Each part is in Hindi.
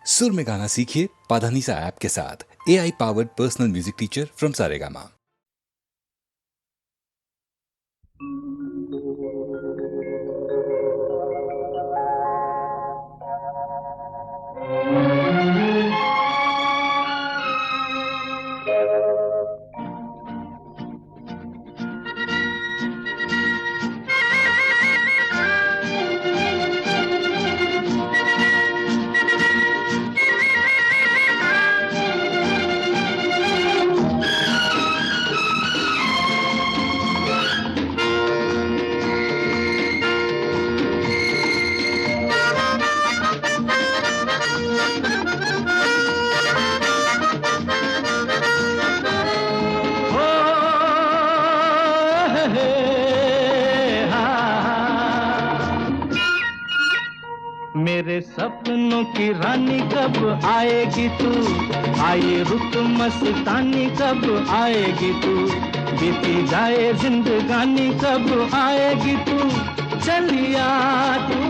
सुर में गाना सीखिए पाधानीसा ऐप के साथ। AI powered personal music teacher from Saregama. मेरे सपनों की रानी कब आएगी तू, आए रुत मस्तानी कब आएगी तू, बीती जाए जिंदगानी कब आएगी तू, चलिया तू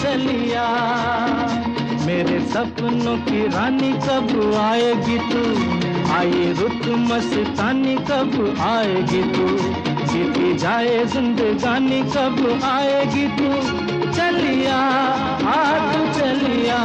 चलिया। मेरे सपनों की रानी कब आएगी तू, आए रुत मस्तानी कब आएगी तू, बीती जाए जिंदगानी कब आएगी तू, चलिया आ तू चलिया।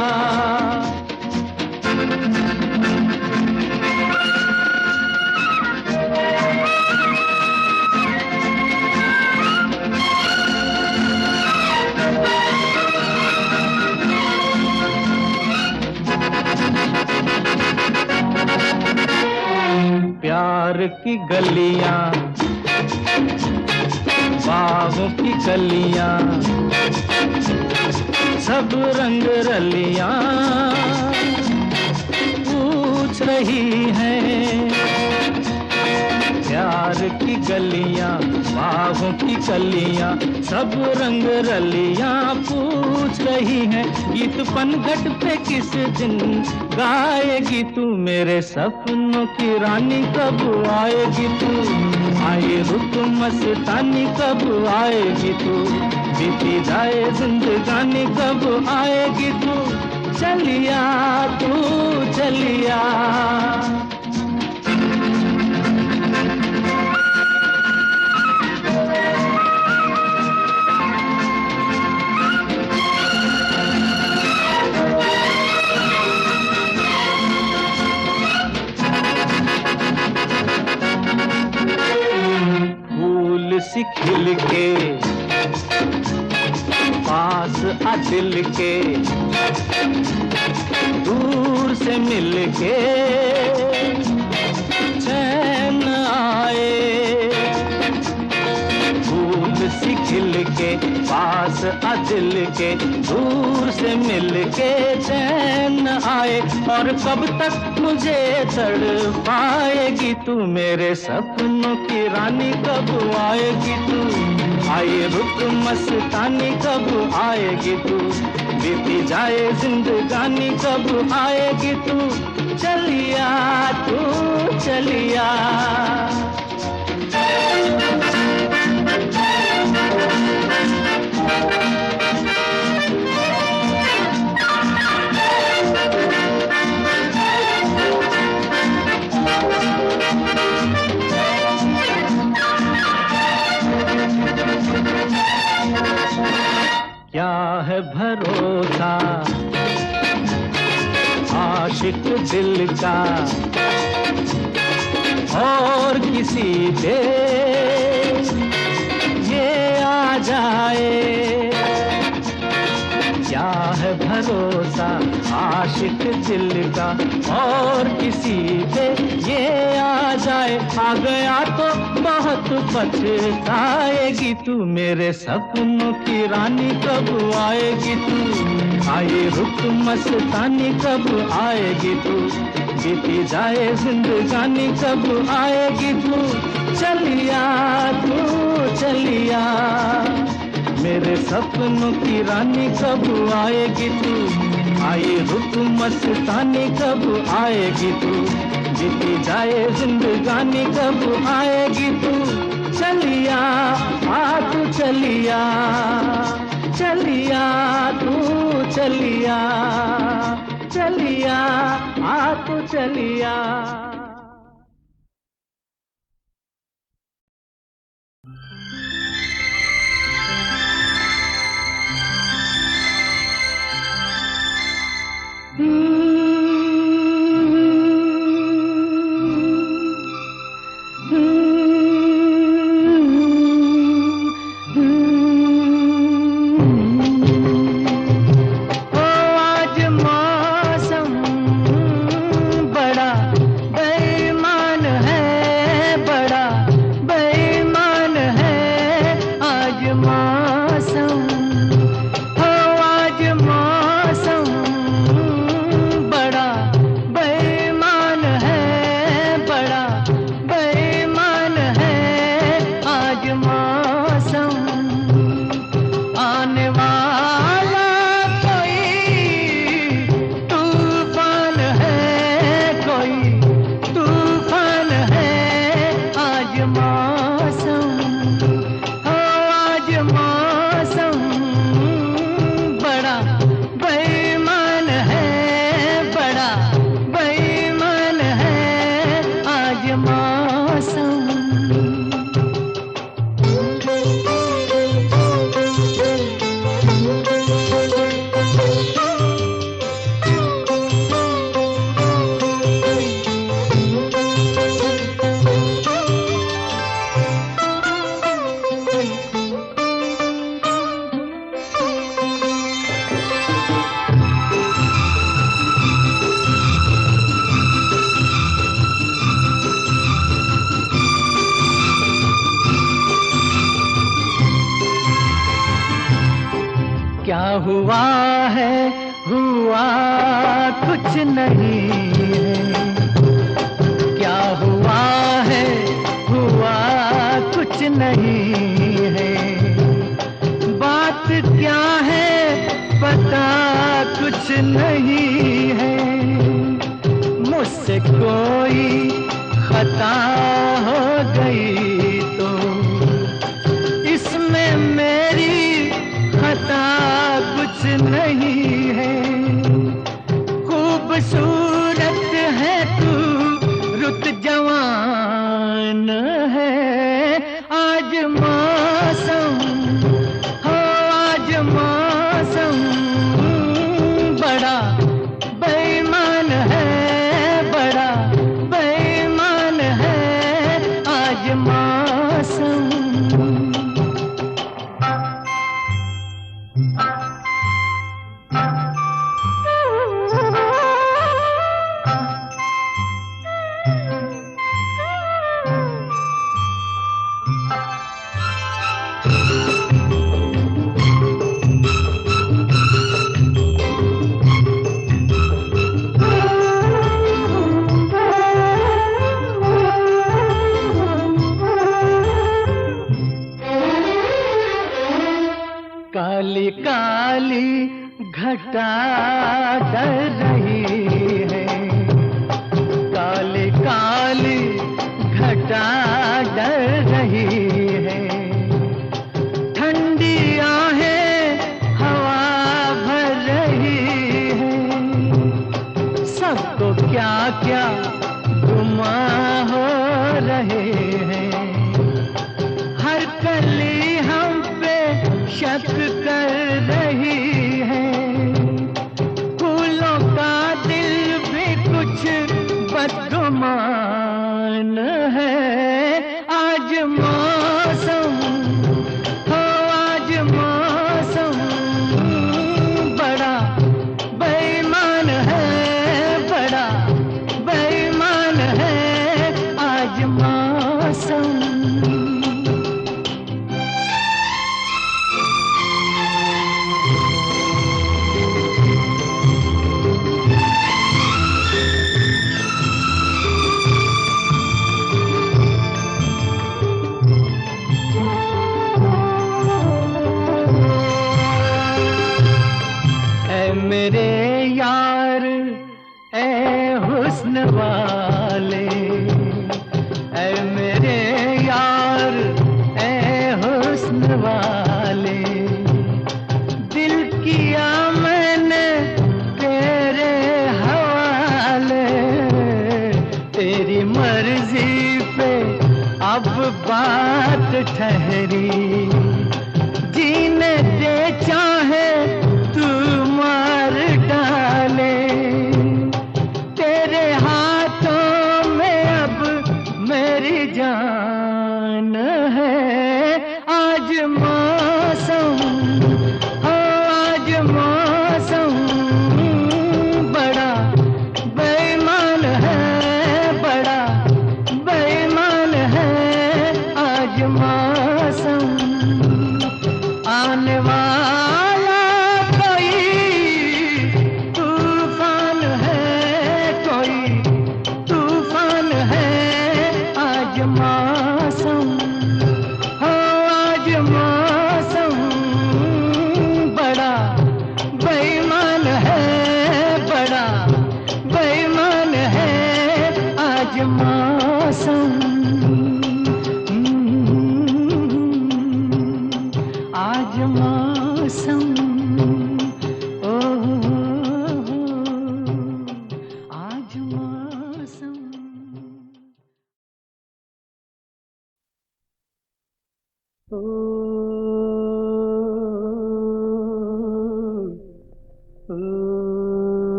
प्यार की गलियां, बागों की कलियां, सब रंग रलियां पूछ रही हैं। प्यार की गलियां, बागों की कलियां, सब रंग रलियां पूछ रही हैं। गीत पनघट पे किस दिन गाएगी तू, मेरे सपनों की रानी कब आएगी तू, आए रुत मस्तानी कब आएगी तू, बीती जाए जिंदगानी कब आएगी तू, चलिया तू चलिया। फूल सी खिल के पास आ दिल के, दूर से मिल के चैन आए। फूल सी खिल के पास आ दिल के, दूर से मिल के चैन आए। और कब तक मुझे तड़पाएगी तू, मेरे सपनों की रानी कब आएगी तू, आए रुत मस्तानी कब आएगी तू, बीती जाए जिंदगानी कब आएगी तू, चलिया तू चलिया। क्या है भरोसा आशिक दिल का और किसी पे ये आ जाए। क्या है भरोसा आशिक दिल का और किसी पे ये आ जाए। आ गया तो बहुत पछताएगी तू, मेरे सपनों की रानी कब आएगी तू, आए रुत मस्तानी कब आएगी तू, बीती जाए जिंदगानी कब आएगी तू, चलिया तू चलिया। मेरे सपनों की रानी कब आएगी तू, आए रुत मस्तानी कब आएगी तू, बीती जाए जिंदगानी कब आएगी तू, चलिया आ तू चलिया, चलिया तू चलिया, चलिया। पुतलिया। क्या हुआ है, हुआ कुछ नहीं है। क्या हुआ है, हुआ कुछ नहीं है। बात क्या है पता कुछ नहीं है। मुझसे कोई खता हो गई तो इसमें मेरी खता कुछ नहीं है। खूबसूरत है तू, रुत जवान है। आज मौसम हो, आज मौसम बड़ा बेईमान है, बड़ा बेईमान है आज मौसम। काली काली घटा डर रही है। काली काली घटा डर रही है। ठंडी आहें हवा भर रही है। सबको क्या क्या गुमा हो रहे हैं। हर कली हम पे शक कर रही है। फूलों का दिल भी कुछ बदगुमान है। आज मौसम हो, आज मौसम बड़ा बेईमान है, बड़ा बेईमान है आज मौसम। मेरे यार ए हुस्न वाले, ए मेरे यार ए हुस्न वाले। दिल किया मैंने तेरे हवाले। ठहरी, जीने दे चाहे तू मार डाले, तेरे हाथों में अब मेरी जान है। आज मौसम, आज मौसम बड़ा बेईमान है, बड़ा बेईमान है आज मौसम। आने वाला कोई तूफान है, कोई तूफान है आज मौसम, हो आज मौसम बड़ा बेईमान है, बड़ा बेईमान है आज मौसम। आज मौसम, ओ आज मौसम।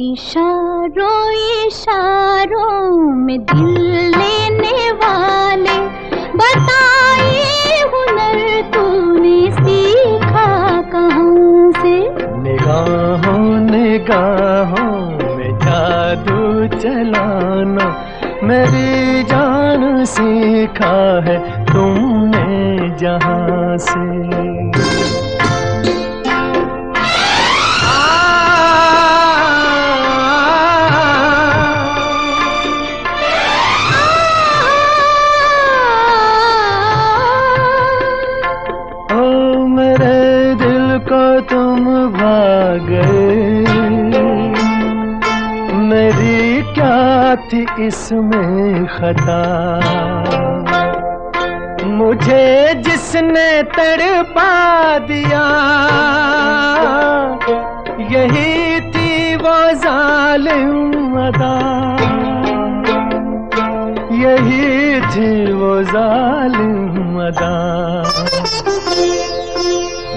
इशारों इशारों में दिल लेने वाले, बताइए हुनर तूने सीखा कहाँ से? निगाहों निगाहों में जादू चलाना मेरी जान सीखा है तुमने जहाँ से। तुम भाग गए, मेरी क्या थी इसमें खता? मुझे जिसने तड़पा दिया, यही थी वो जालिम अदा, यही थी वो जालिम अदा।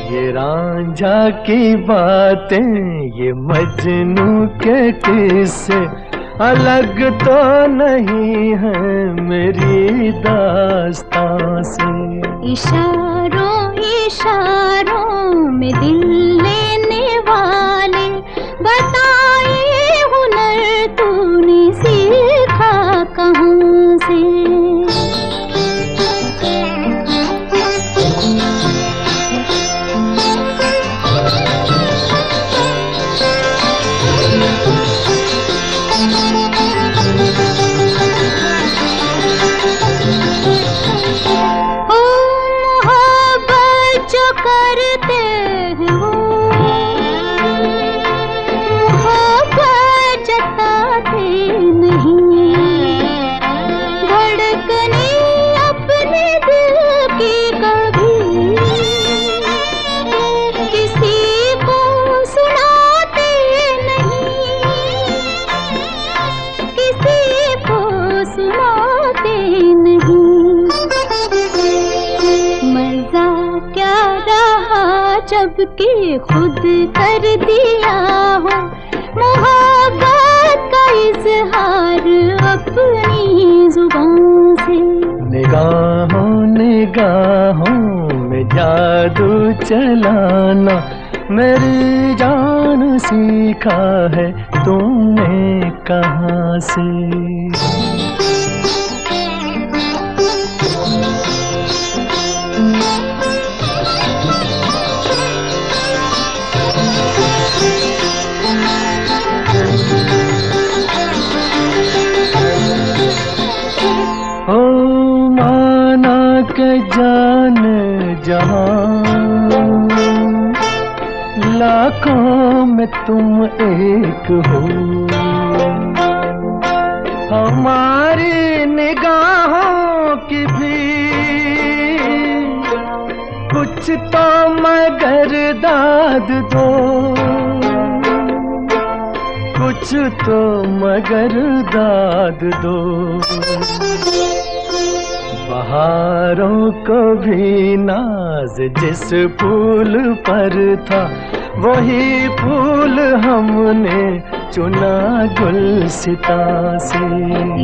ये रांझा की बातें, ये मजनू के किस्से अलग तो नहीं है मेरी दास्तां से। इशारों इशारों में दिल लेने वाले, बताइए हुनर तूने सीखा कहाँ से? जबकि खुद कर दिया हो मोहब्बत का इजहार अपनी जुबान से। निगाहों निगाहों में जादू चलाना मेरी जान सीखा है तुमने कहाँ से? के जान जहां लाखों में तुम एक हो, हमारी निगाहों की भी कुछ तो मगर दाद दो, कुछ तो मगर दाद दो। बहारों को भी नाज जिस फूल पर था, वही फूल हमने चुना गुलसिता से।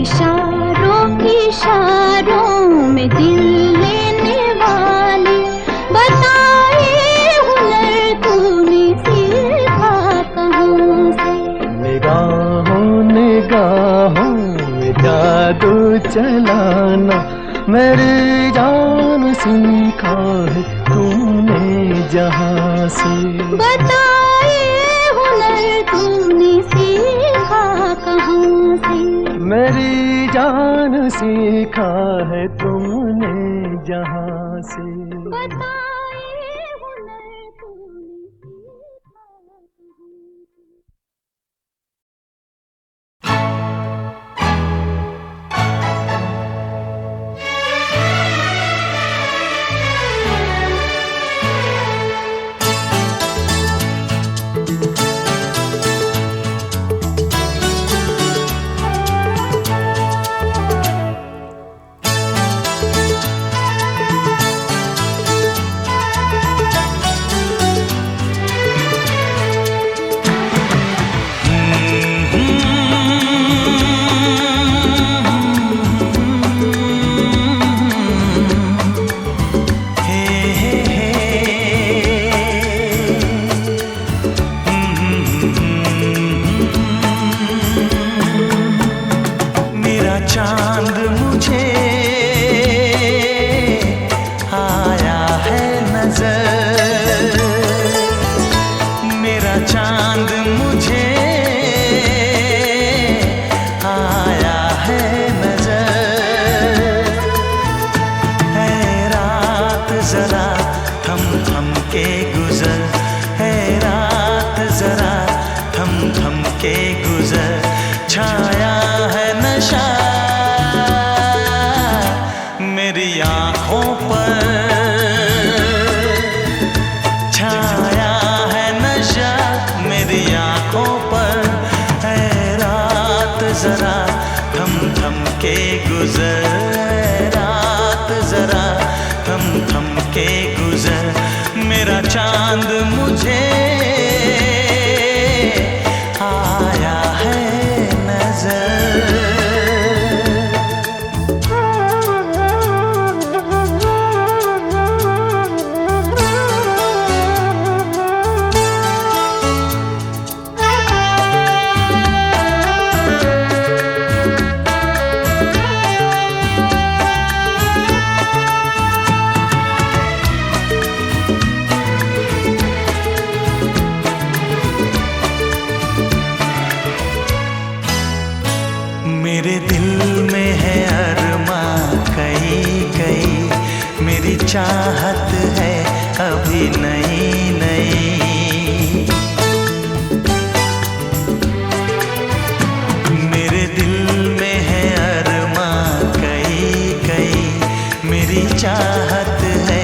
इशारों इशारों में दिल लेने वाले, बताए हुनर तूने सीखा कहाँ से। निगाहों निगाहों में जादू चलाना, मेरी जान सीखा है तूने जहाँ से। बताए हुनर तूने सीखा कहाँ से। मेरी जान सीखा है तुमने जहाँ से। बताए हुनर तूने सीखा कहाँ से। चांद मुझे आया है नजर, मेरा चांद मुझे आया है नजर। है रात जरा थम थम के गुजर, है रात जरा थम थम के गुजर। छाया है नशा मेरी आँखों पर, छाया है नशा मेरी आँखों पर। है रात जरा थम थम के गुजर, है रात जरा थम थम के गुजर। मेरा चांद मुझे आया है नजर। मेरे दिल में है अरमां कई कई, मेरी चाहत है अभी नई नई। मेरे दिल में है अरमां कई कई, मेरी चाहत है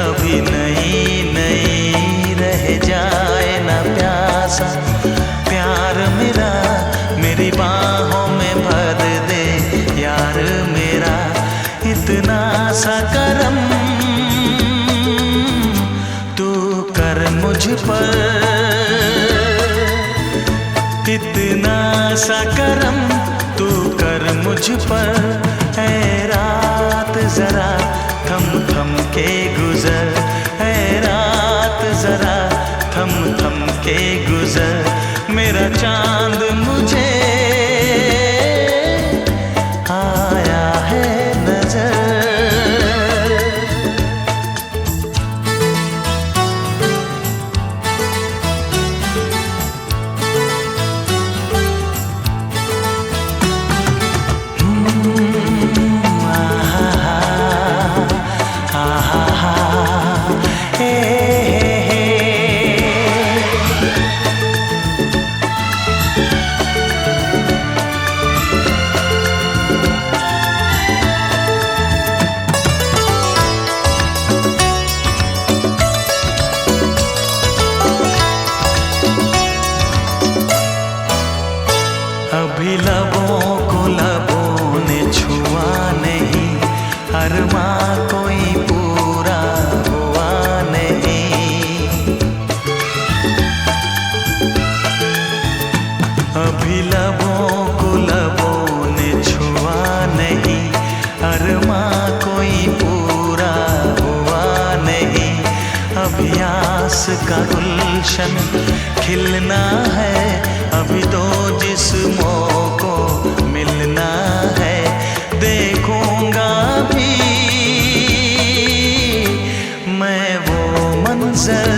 अभी नई नई। रह जाए ना प्यासा प्यार मेरा, मेरी बाहों में भर दे यार मेरा। इतना सा करम तू कर मुझ पर, इतना सा करम तू कर मुझ पर। है रात जरा थम थम के गुजर, है रात जरा थम थम के गुजर। मेरा चांद मुझे आया है नजर। का गुलशन खिलना है, अभी तो जिस्मों को मिलना है। देखूंगा भी मैं वो मंजर,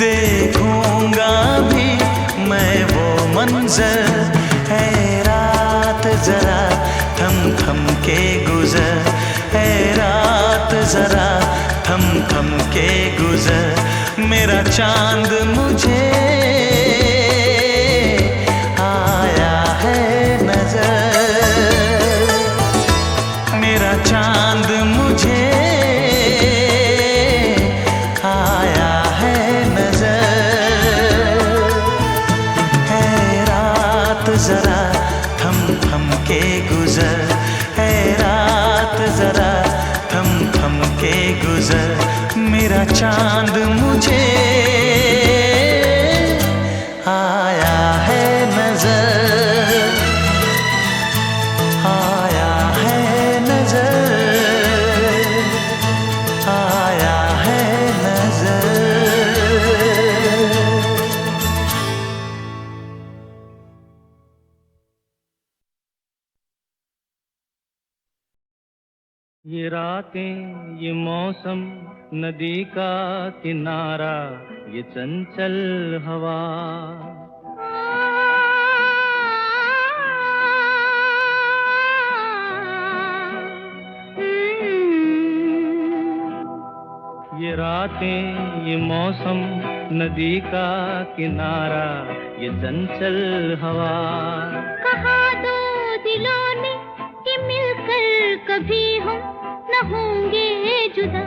देखूंगा भी मैं वो मंजर। है रात जरा थम थम के गुजर, है रात जरा थम थम के गुजर। मेरा चांद मुझे आया है नजर, मेरा चांद मुझे आया है नजर। है रात जरा थम थम के गुजर, है रात जरा थम थम के गुजर। मेरा चांद मुझे आया है नजर, आया है नजर, आया है नजर। ये रातें, ये मौसम, नदी का किनारा, ये चंचल हवा। ये रातें, ये मौसम, नदी का किनारा, ये चंचल हवा। कहा दो दिलों ने कि मिलकर कभी हम न होंगे जुदा।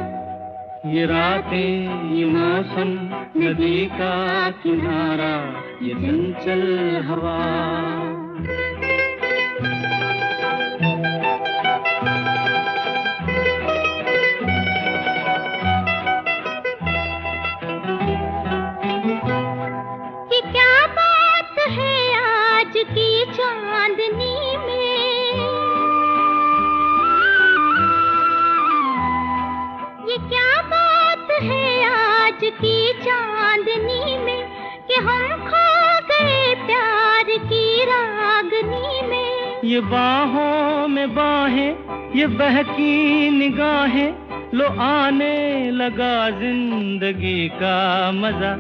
ये रातें, ये मौसम, नदी का किनारा, ये चंचल हवा। ये क्या बात है आज की चांदनी में, ये क्या बात है आज की चांदनी में कि हम खो गए प्यार की रागनी में। ये बाहों में बाहें, ये बहकी निगाहें, लो आने लगा जिंदगी का मजा।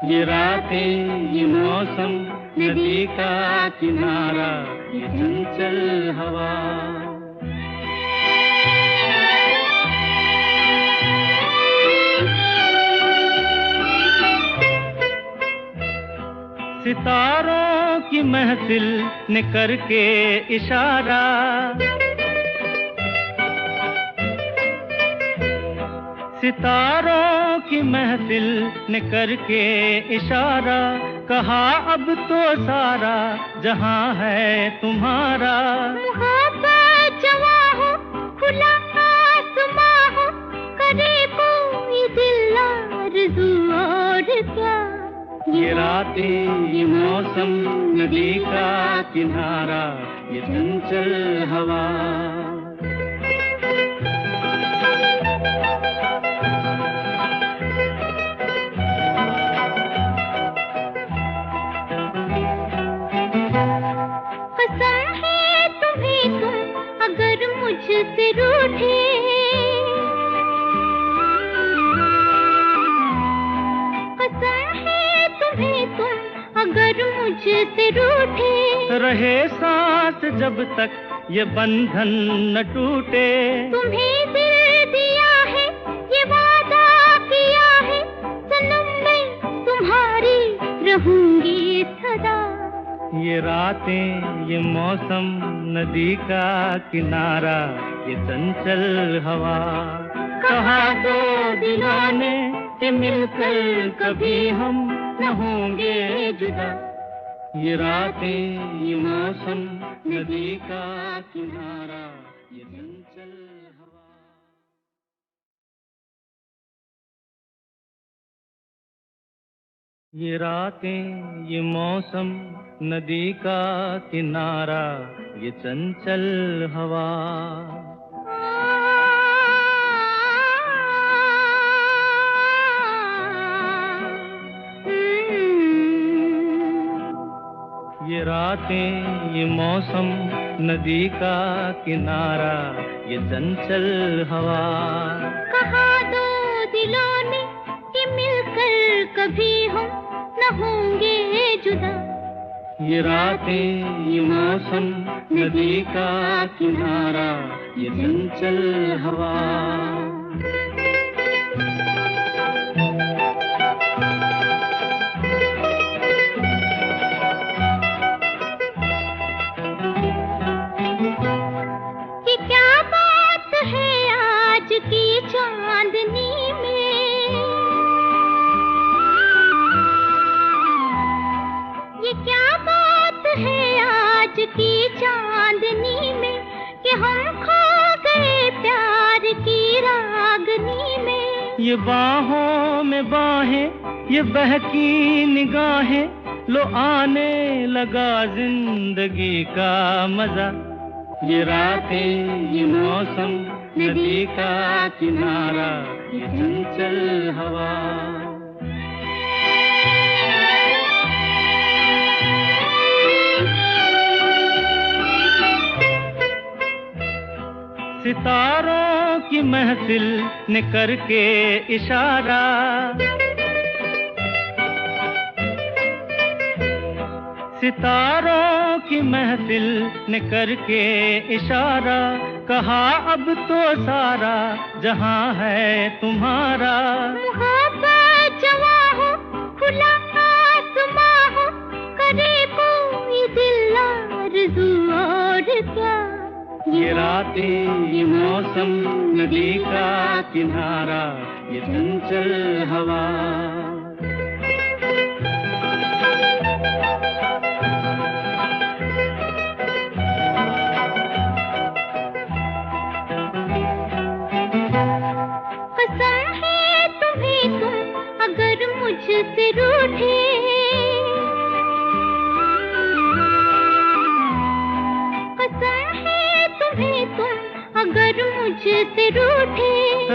ये रातें, ये मौसम, नदी का किनारा, ये चंचल हवा। सितारों की महफिल ने करके इशारा, सितारों की महफिल ने करके इशारा, कहा अब तो सारा जहां है तुम्हारा। मोहब्बत जवां हो, खुला आसमां हो, करे कोई दिल आरज़ू और क्या। ये रातें, ये मौसम, नदी का किनारा, ये चंचल हवा। कसम है तुम्हें तुम अगर मुझसे रूठे, कसम है तुम्हें तुम अगर मुझसे रूठे। रहे सांस जब तक ये बंधन न टूटे, तुम्हें दिल दिया है, ये वादा किया है, सनम मैं तुम्हारी रहूंगी सदा। ये रातें, ये मौसम, नदी का किनारा, ये चंचल हवा। कहा दो दिलों ने कि मिलकर कभी हम न होंगे जुदा। ये रातें, ये मौसम, नदी का किनारा, ये चंचल हवा। ये रातें, ये मौसम, नदी का किनारा, ये चंचल हवा। ये रातें, ये मौसम, नदी का किनारा, ये चंचल हवा। कहा दो दिलों ने कि मिलकर कभी हम न होंगे जुदा। ये रातें, ये मौसम, नदी का किनारा, ये चंचल हवा। ये क्या बात है आज की चांदनी में, ये क्या बात है आज की चांदनी में कि हम खो गए प्यार की रागनी में। ये बाहों में बाहें, ये बहकी निगाहें, लो आने लगा जिंदगी का मजा। ये रातें, ये मौसम, नदी का किनारा, ये चंचल हवा। सितारों की महफिल ने करके इशारा, सितारों की महफिल ने करके इशारा, कहा अब तो सारा जहां है तुम्हारा। मोहब्बत जवां हो, खुला आसमां हो, करे कोई दिल आरज़ू और क्या। ये रातें, ये मौसम, नदी का किनारा, ये चंचल हवा। कसम है तुम्हें तुम अगर मुझसे रूठे, कसम है तुम्हें तुम अगर मुझसे रूठे,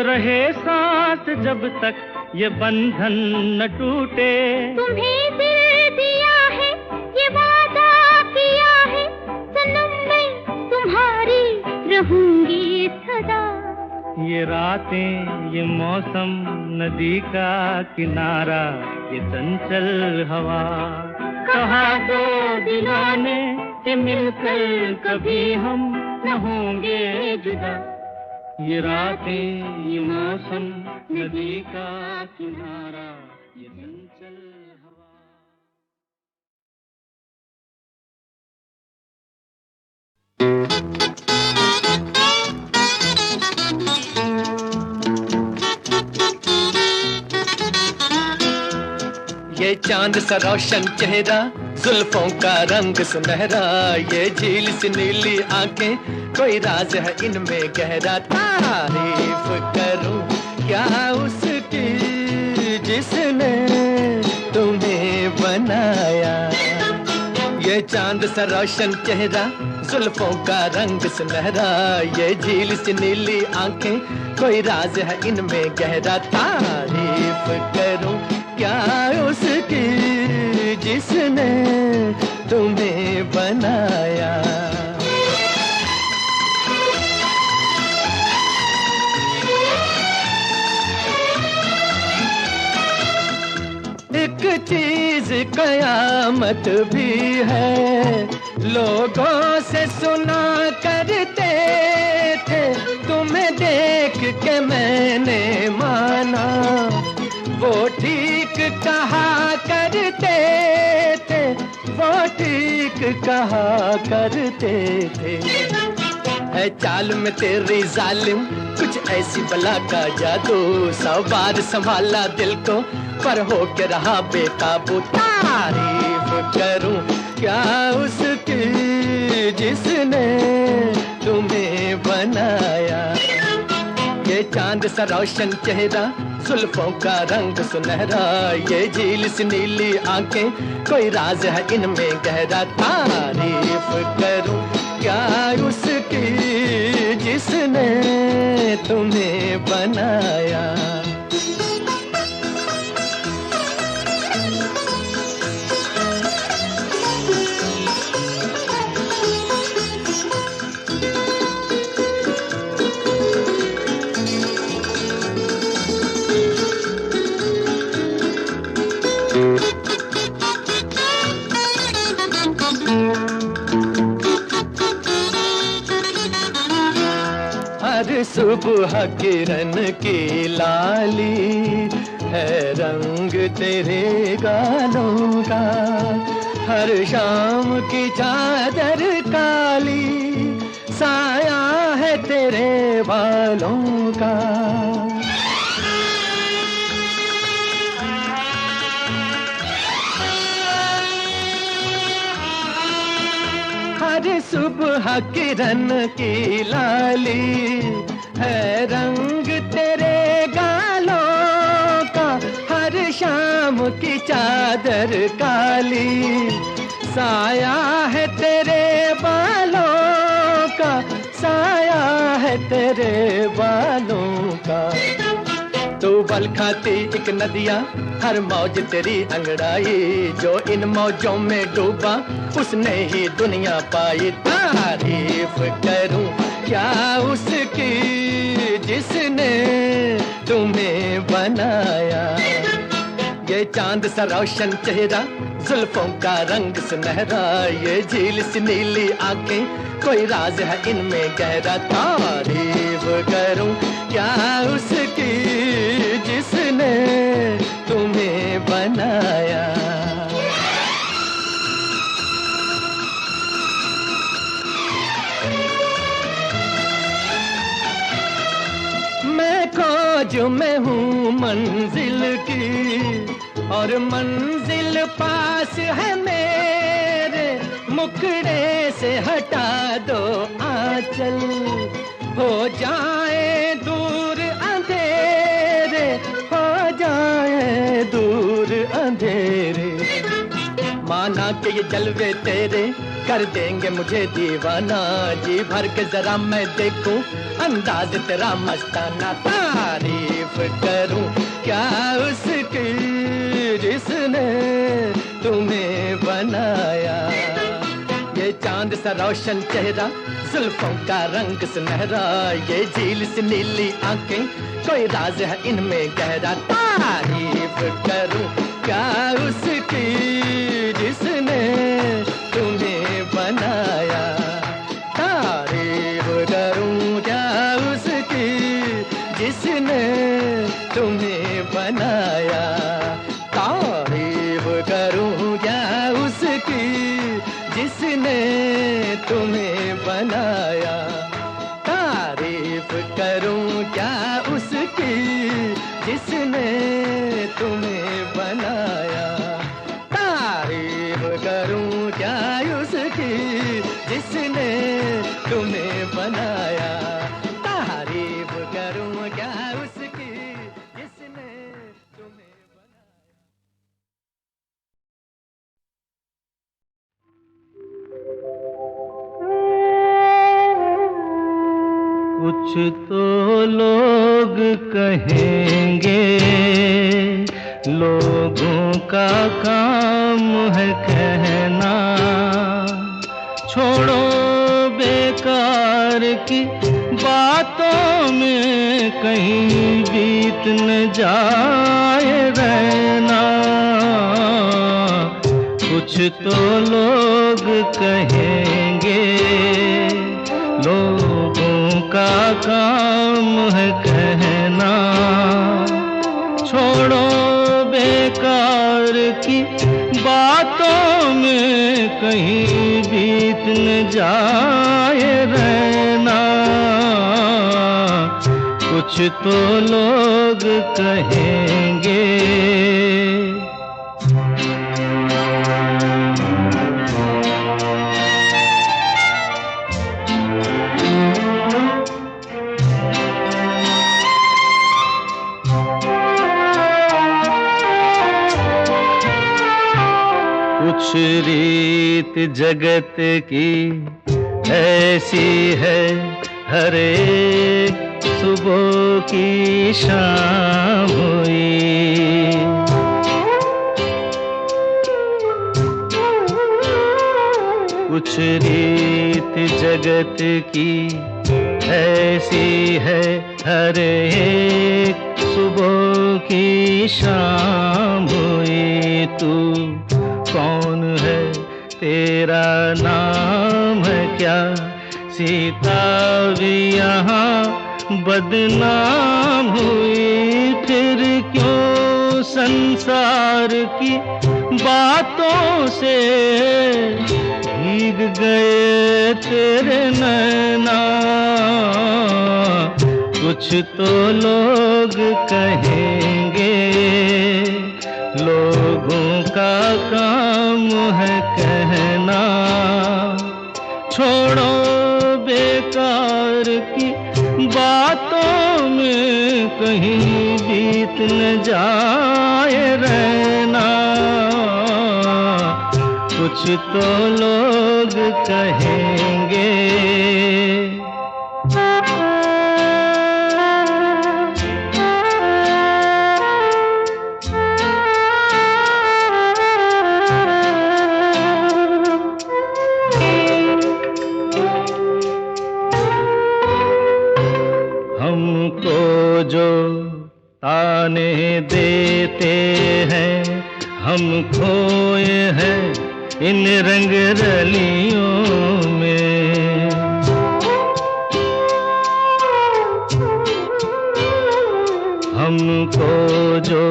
रहे साथ जब तक ये बंधन न टूटे। तुम्हें दिल दिया है, ये वादा किया है, सनम मैं तुम्हारी रहूंगी सदा। ये रातें, ये मौसम, नदी का किनारा, ये चंचल हवा। कहा दो दिलों ने कि मिलकर कभी हम न होंगे जुदा। ये रातें, ये मौसम, नदी का किनारा, ये चंचल हवा। ये चांद सा रोशन चेहरा, जुल्फों का रंग सुनहरा, ये झील सी नीली आंखें, कोई राज है इनमें गहरा। तारीफ करूं क्या उसकी जिसने तुम्हें बनाया। ये चांद सा रोशन चेहरा, जुल्फों का रंग सुनहरा, ये झील सी नीली आंखें, कोई राज है इनमें गहरा। तारीफ करूं क्या उसकी जिसने तुम्हें बनाया। एक चीज कयामत भी है, लोगों से सुना करते थे, तुम्हें देख के मैंने माना, वो ठीक कहा करते थे, वो ठीक कहा करते थे। है चाल में तेरी जालिम कुछ ऐसी बला का जादू, 100 बार संभाला दिल को पर हो के रहा बेकाबू। तारीफ करूं क्या उसकी जिसने तुम्हें बनाया। ये चांद सा रोशन चेहरा, जुल्फों का रंग सुनहरा, ये झील सी नीली आंखें, कोई राज है इनमें गहरा। तारीफ करूं क्या उसकी जिसने तुम्हें बनाया। हर सुबह किरण की लाली है रंग तेरे गालों का, हर शाम की चादर काली साया है तेरे बालों का। हर सुबह किरण की लाली है रंग तेरे गालों का, हर शाम की चादर काली साया है तेरे बालों का, साया है तेरे बालों का। तू बल खाती एक नदिया हर मौज तेरी अंगड़ाई, जो इन मौजों में डूबा उसने ही दुनिया पाई। तारीफ करूं क्या उसकी जिसने तुम्हें बनाया, ये चांद सा रोशन चेहरा जुल्फों का रंग सुनहरा, ये झील सी नीली आंखें कोई राज है इनमें गहरा। तारीफ करूं क्या उसकी जिसने तुम्हें बनाया। मैं खोज में हूँ मंजिल की और मंजिल पास है मेरे, मुखड़े से हटा दो आंचल हो जाए दूर अंधेरे, हो जाए दूर अंधेरे। माना कि ये जलवे तेरे कर देंगे मुझे दीवाना, जी भर के जरा मैं देखूं अंदाज तेरा मस्ताना। तारीफ करूं क्या उसकी जिसने तुम्हें बनाया, ये चांद सा रोशन चेहरा जुल्फों का रंग सुनहरा, ये झील सी नीली आंखें कोई राज है इनमें गहरा। तारीफ करूं क्या उसकी जिसने तुम्हें बनाया, तारीफ करूं क्या उसकी जिसने तुम्हें बनाया, तारीफ करूं क्या उसकी जिसने तुम्हें बनाया, तारीफ करूं क्या उसकी जिसने तुम्हें बनाया, तारीफ करूं क्या उसकी जिसने तुम्हें बनाया, तारीफ करूं क्या उसकी जिसने तुम्हें बनाया। कुछ तो लोग कहेंगे लोगों का काम है कहना, छोड़ो बेकार की बातों में कहीं बीत न जाए रहना। कुछ तो लोग कहेंगे लोगों का काम है कहना, छोड़ो बेकार की बातों में कहीं बीत न जाए रहना। कुछ तो लोग कहेंगे। कुछ रीत जगत की ऐसी है, हर एक सुबह की शाम हुई। कुछ रीत जगत की ऐसी है, हर एक सुबह की शाम हुई। तू कौन है, तेरा नाम है क्या, सीता भी यहाँ बदनाम हुई, फिर क्यों संसार की बातों से भीग गए तेरे नैना। कुछ तो लोग कहेंगे, लोगों का काम है कहना। छोड़ो बेकार की बातों में कहीं बीत न जाए रहना। कुछ तो लोग कहेंगे। हमको जो ताने देते हैं, हम खोए हैं इन रंग रलियों में। हमको जो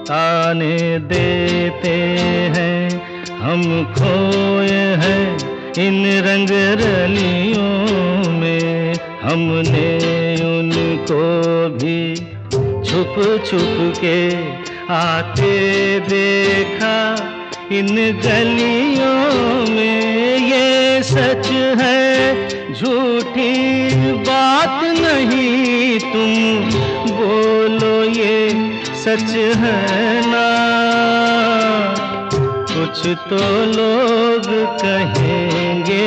ताने देते हैं, हम खोए हैं इन रंग रलियों में। हमने उनको भी छुप छुप के आते देखा इन गलियों में। ये सच है झूठी बात नहीं, तुम बोलो ये सच है ना। कुछ तो लोग कहेंगे,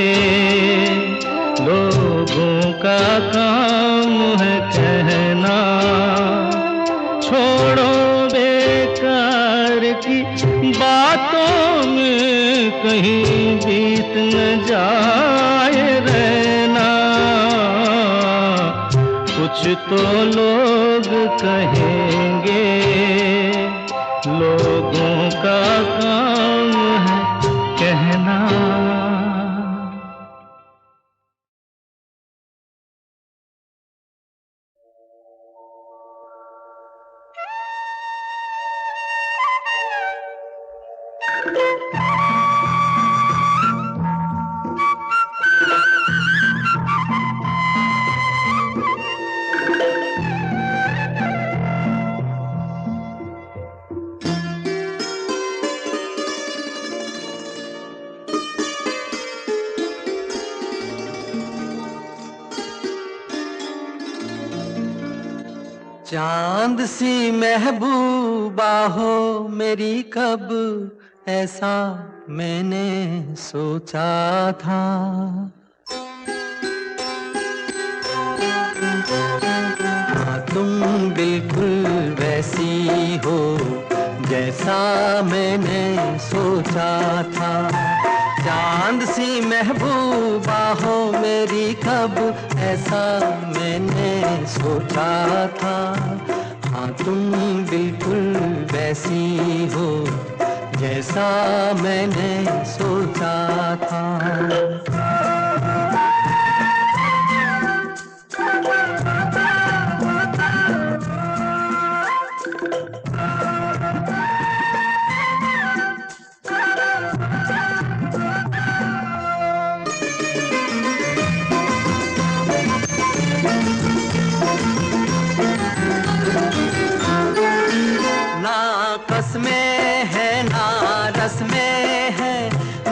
लोगों का काम है कहना। छोड़ो बेकार की बातों में कहीं बीत न जाए रहना। कुछ तो लोग कहेंगे, लोगों का काम है कहना। चांद सी महबूबा हो मेरी, कब ऐसा मैंने सोचा था। हाँ, तुम बिल्कुल वैसी हो जैसा मैंने सोचा था। चांद सी महबूबा हो मेरी, कब ऐसा मैंने सोचा था। हाँ, तुम बिल्कुल वैसी हो जैसा मैंने सोचा था।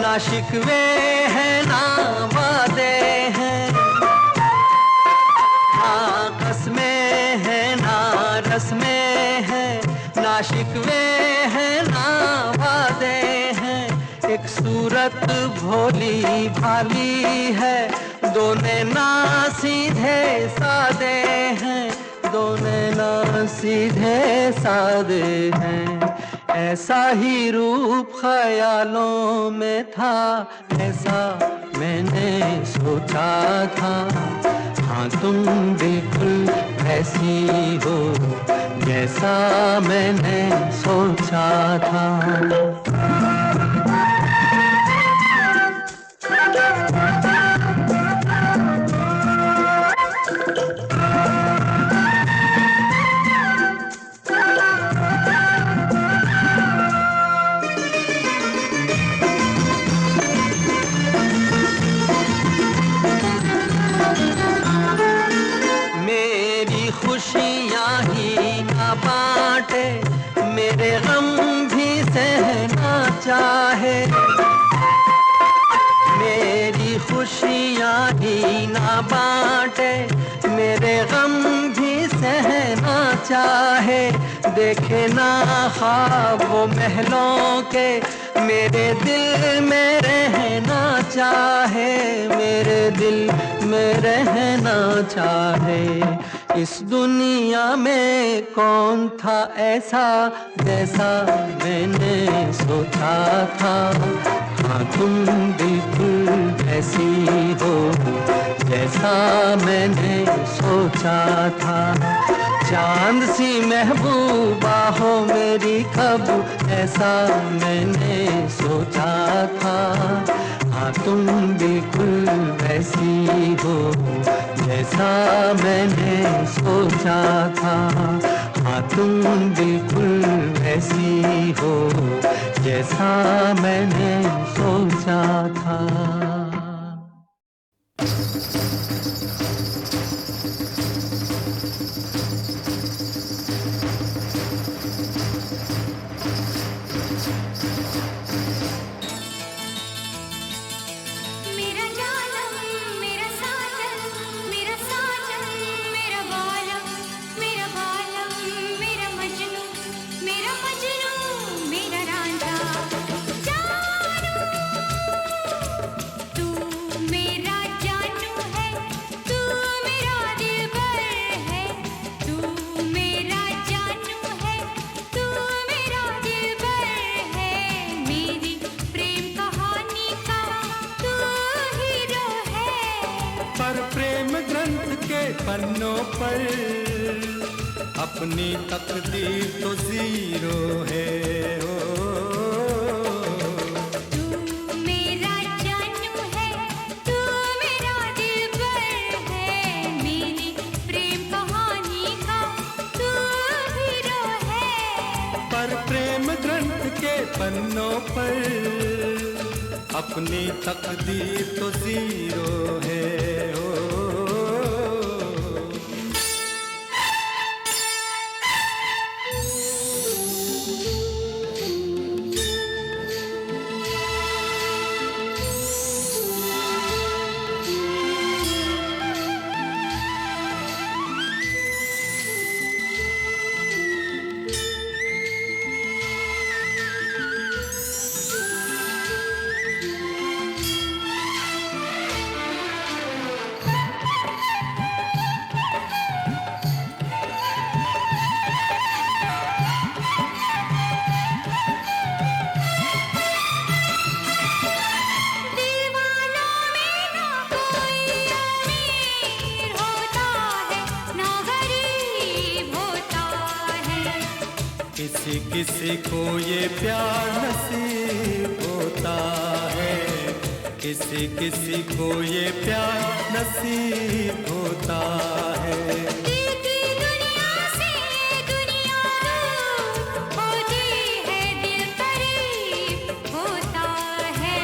ना शिकवे हैं ना वादे हैं, ना कसमें हैं ना रस्में हैं, ना शिकवे हैं ना वादे हैं। एक सूरत भोली भाली है, दोनों ना सीधे सादे हैं, दोनों ना सीधे सादे हैं। ऐसा ही रूप ख्यालों में था, ऐसा मैंने सोचा था। हाँ, तुम बिल्कुल ऐसी हो जैसा मैंने सोचा था। मेरे गम भी सहना चाहे, मेरी खुशियाँ ही ना बांटे, मेरे गम भी सहना चाहे, देखे ना ख्वाब वो महलों के, मेरे दिल में रहना चाहे, मेरे दिल में रहना चाहे। इस दुनिया में कौन था ऐसा जैसा मैंने सोचा था, हाँ तुम बिल्कुल ऐसी हो जैसा मैंने सोचा था। चांद सी महबूबा हो मेरी कब ऐसा मैंने सोचा था, हाँ तुम बिल्कुल वैसी हो जैसा मैंने सोचा था, हाँ तुम बिल्कुल वैसी हो जैसा मैंने सोचा था। मेरा जानम मेरा साजन मेरा साजन मेरा बालम मेरा बालम मेरा मजनू मेरा रांझा। जानू तू मेरा जानू है, तू मेरा दिलबर है, तू मेरा जानू है, तू मेरा दिलबर है, मेरी प्रेम कहानी का तू हीरो है। पर प्रेम ग्रंथ के पन्नों पर अपनी तकदीर तो जीरो है। तू मेरा जानू है, तू मेरा दिलबर है, मेरी प्रेम कहानी का तू हीरो है। पर प्रेम ग्रंथ के पन्नों पर अपनी तकदीर तो जीरो है। दीवानों में ना कोई अमीर होता है, ना गरीब होता है। किसी किसी को ये प्यार नसीब होता है, किसी किसी को ये प्यार नसीब होता है। दिल की दुनिया से दुनिया दूर होती है, दिल करीब होता है।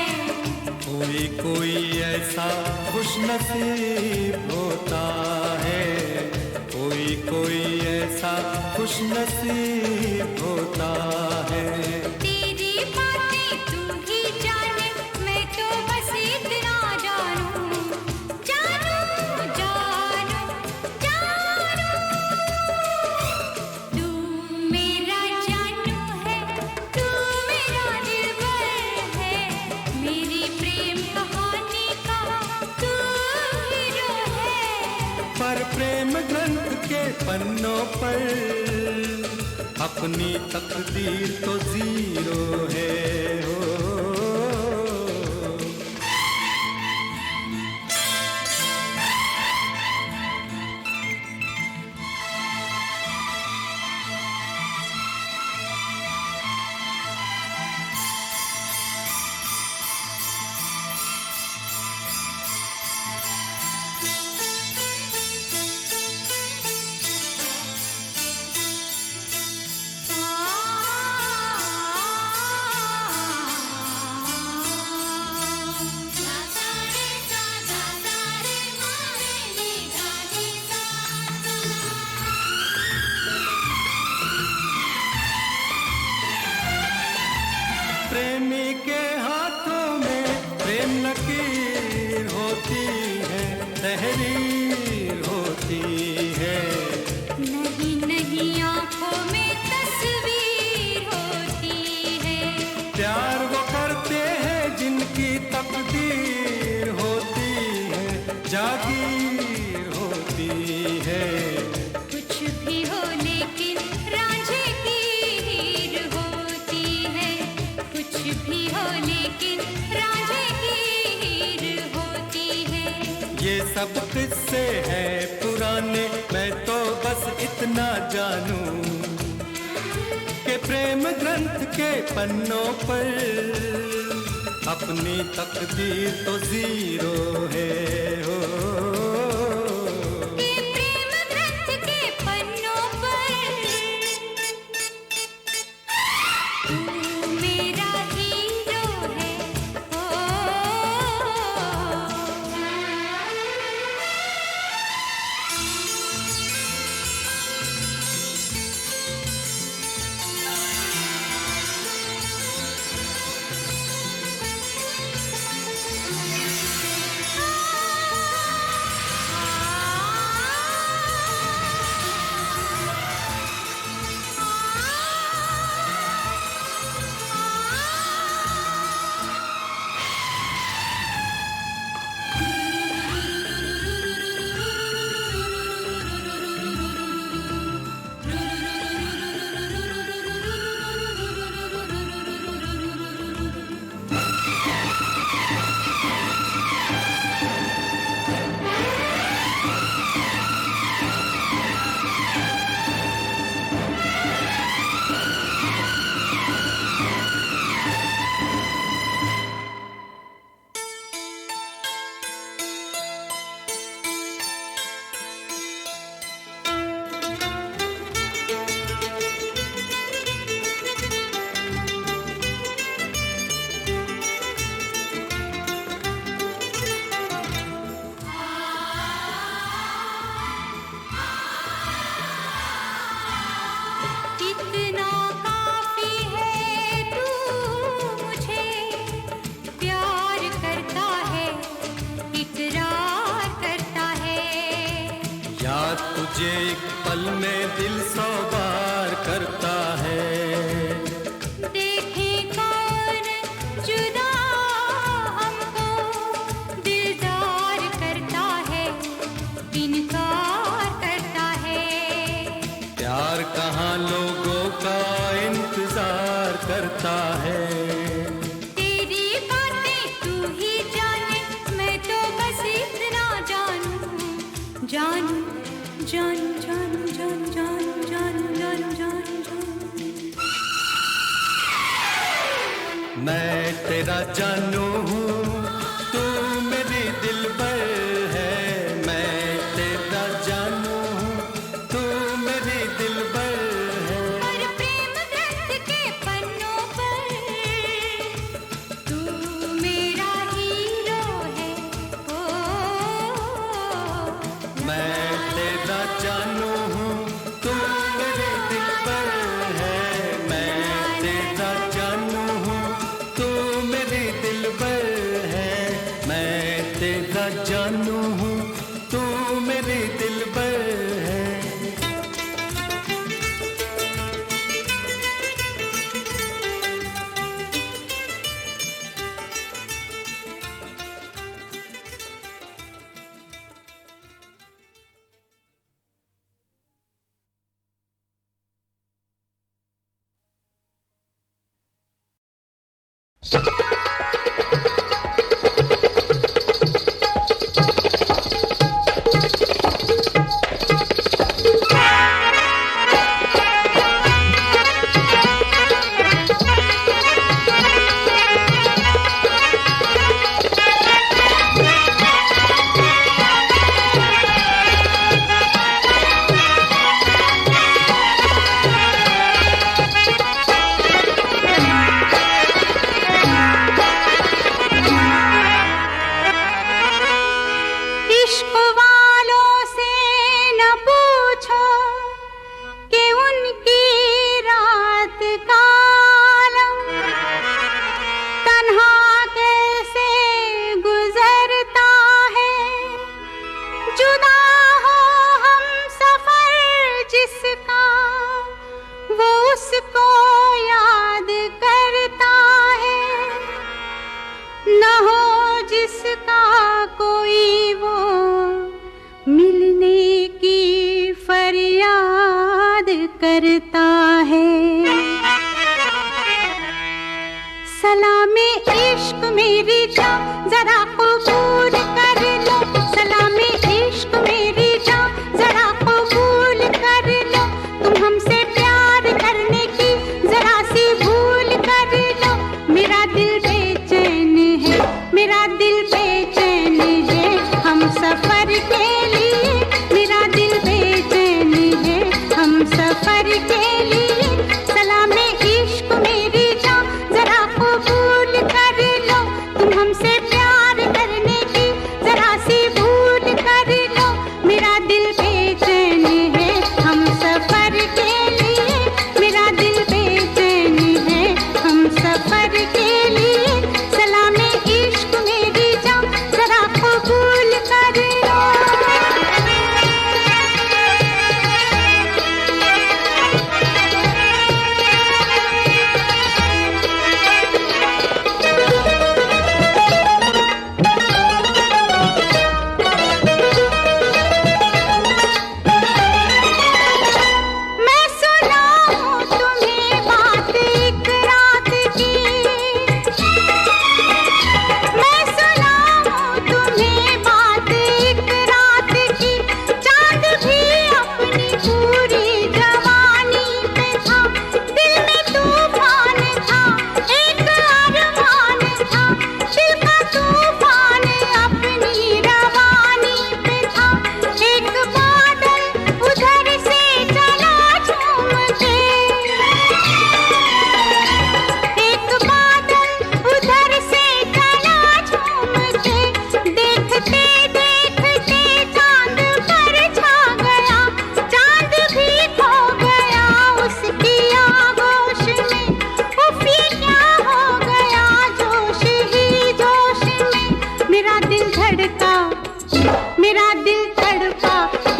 कोई कोई ऐसा खुश नसीब होता है, कोई कोई ऐसा खुश नसीब होता है। तेरी बातें तू ही जाने, मैं तो बस इतना जानू, जानू जानू जानू। तू मेरा जानू है, तू मेरा दिलबर है, मेरी प्रेम कहानी का तू हीरो है। पर प्रेम ग्रंथ के पन्नों पर अपनी तकदीर तो जीरो है। जागीर होती है। कुछ भी हो लेकिन रांझे की हीर होती है। कुछ भी हो लेकिन रांझे की हीर होती है। ये सब किस्से हैं पुराने, मैं तो बस इतना जानूं कि प्रेम ग्रंथ के पन्नों पर अपनी तकदीर तो जीरो है हो। ये प्रेम ग्रंथ के पन्नों पर तू मेरा हीरो है ओ। इतना काफी है तू मुझे प्यार करता है, इकरार करता है। याद तुझे एक पल में दिल सौ बार करता है। देखे कौन जुदा हमको दिलदार करता है, इनकार करता है। प्यार कहाँ लोगों का इंतजार करता है। तेरी बातें तू ही जाने, मैं तो बस इतना जानूं, जानूं, जानूं, जानूं, जानूं, जानूं, जानूं, जानूं, जानूं। मैं तेरा जानू हूँ, तू मेरी दिलबर है। मैं तेरा जानू हूँ, तू मेरी दिलबर है। और प्रेम ग्रंथ के पन्नों पर तू मेरा हीरो है ओ। मैं तेरा जानू हूँ, तू मेरी दिलबर है। मैं तेरा जानू हूँ, तू मेरी दिलबर है। मैं तेरा जानू हूँ, तू मेरी दिलबर है।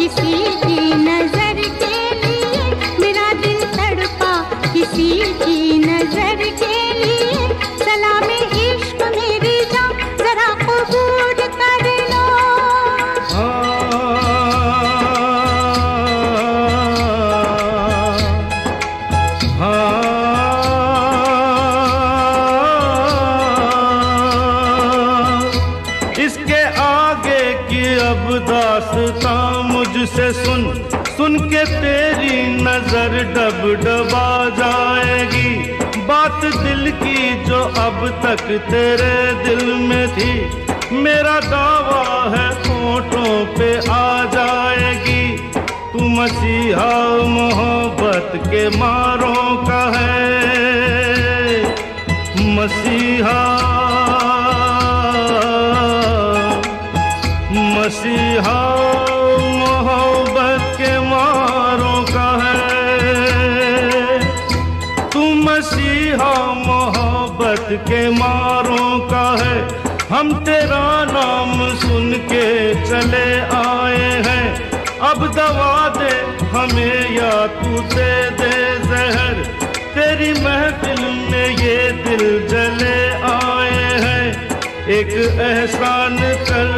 किसी की नजर के लिए, मेरा दिल तड़पा किसी की नजर के लिए। सलामे इश्क मेरी जान जरा कबूल कर लो। इसके आगे की अब दास्तां मुझसे सुन, सुन के तेरी नजर डब डबा जाएगी। बात दिल की जो अब तक तेरे दिल में थी, मेरा दावा है होठों पे आ जाएगी। तू मसीहा मोहब्बत के मारों का है, मसीहा मसीहा मोहब्बत के मारों का है। तू मसीहा मोहब्बत के मारों का है। हम तेरा नाम सुन के चले आए हैं। अब दवा दे हमें या तू दे दे जहर। तेरी महफिल में ये दिल जले आए हैं। एक एहसान कर,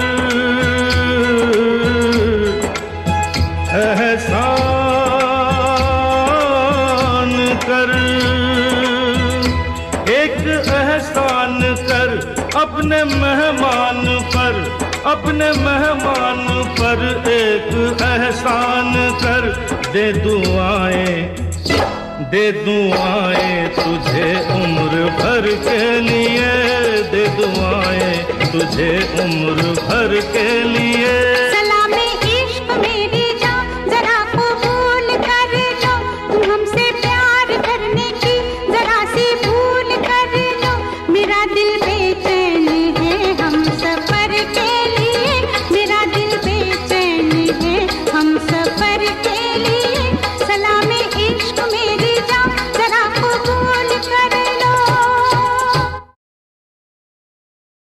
एहसान कर, एक एहसान कर अपने मेहमान पर, अपने मेहमान पर एक एहसान कर। दे दुआएं, दे दुआएं तुझे उम्र भर के लिए, दे दुआएं तुझे उम्र भर के लिए।